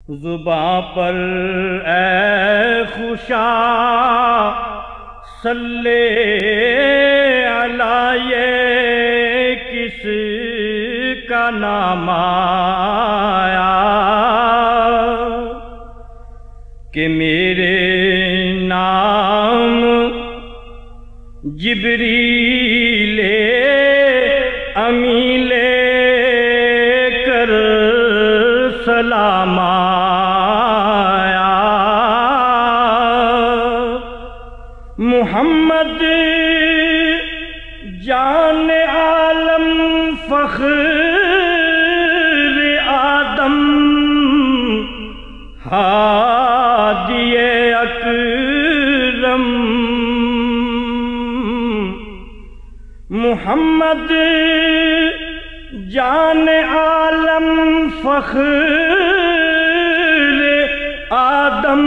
زباں پر اے خوشا صلی علی یہ کس کا نام آیا کہ میرے نام جبریل امی لے کر سلام آیا۔ محمد جان عالم فخر آدم ہادی اکرم، محمد جان عالم فخر آدم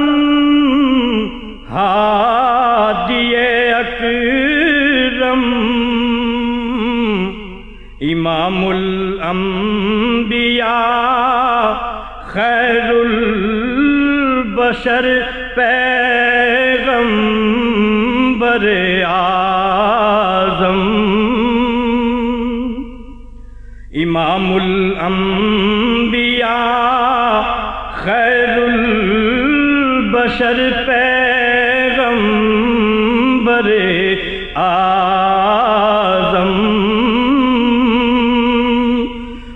ہادی اکرم، امام الانبیاء خیر البشر پیغمبر اعظم، امام الانبیاء خیر البشر پیغمبر اعظم،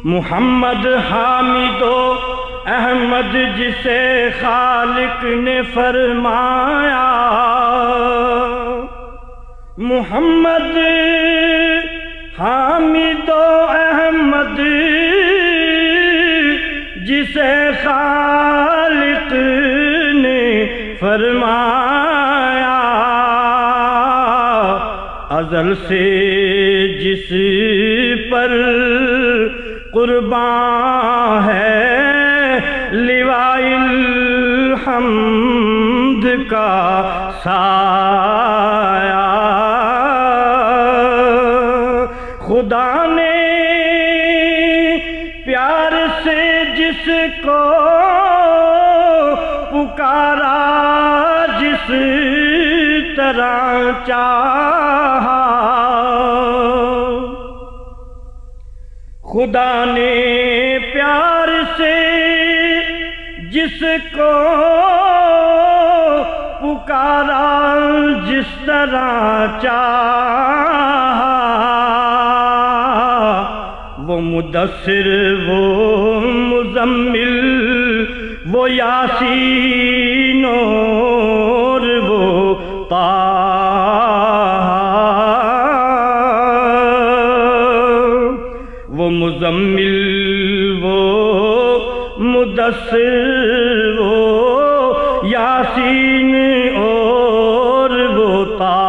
محمد حامد و احمد جسے خالق نے فرمایا، محمد حامد و احمد جسے خالق نے فرمایا، ازل سے جس پر قربان ہے لواء الحمد کا سایہ، خدا نے پیار سے جس کو پکارا، جس طرح چاہا، خدا نے پیار سے جس کو پکارا، جس طرح چاہا، وہ مدثر وہ مزمل وہ یاسین اور وہ طٰہٰ، وہ مزمل وہ مدثر وہ یاسین اور وہ طٰہٰ،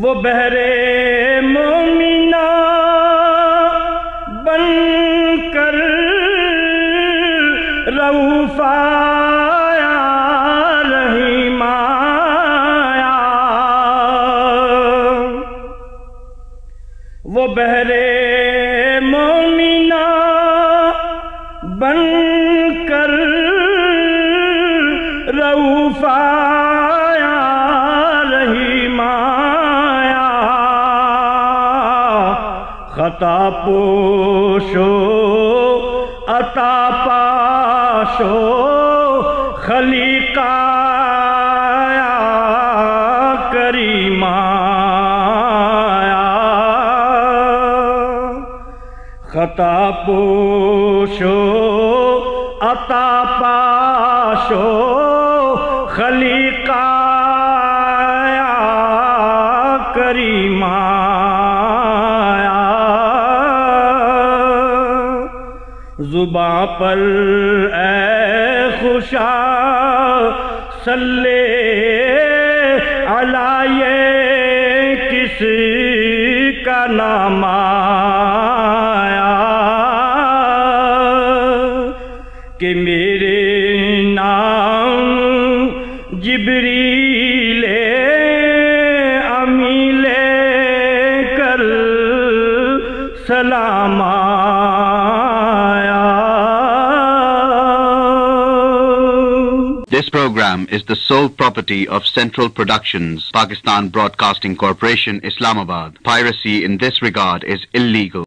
وہ بحر مومنہ بن کر رؤوف آیا، رحیم آیا، وہ بحر مومنہ بن کر رؤوف آیا، رحیم آیا، خطا پوشو عطا پاشو خلیق آیا، کریم آیا، خطا پوشو عطا پاشو خلیق آیا، کریم آیا، زباں پر اے خوشا صلی علی یہ کس کا نام آیا کہ میرے نام جبریل امی لے کر سلام This program is the sole property of Central Productions, Pakistan Broadcasting Corporation, Islamabad. Piracy in this regard is illegal.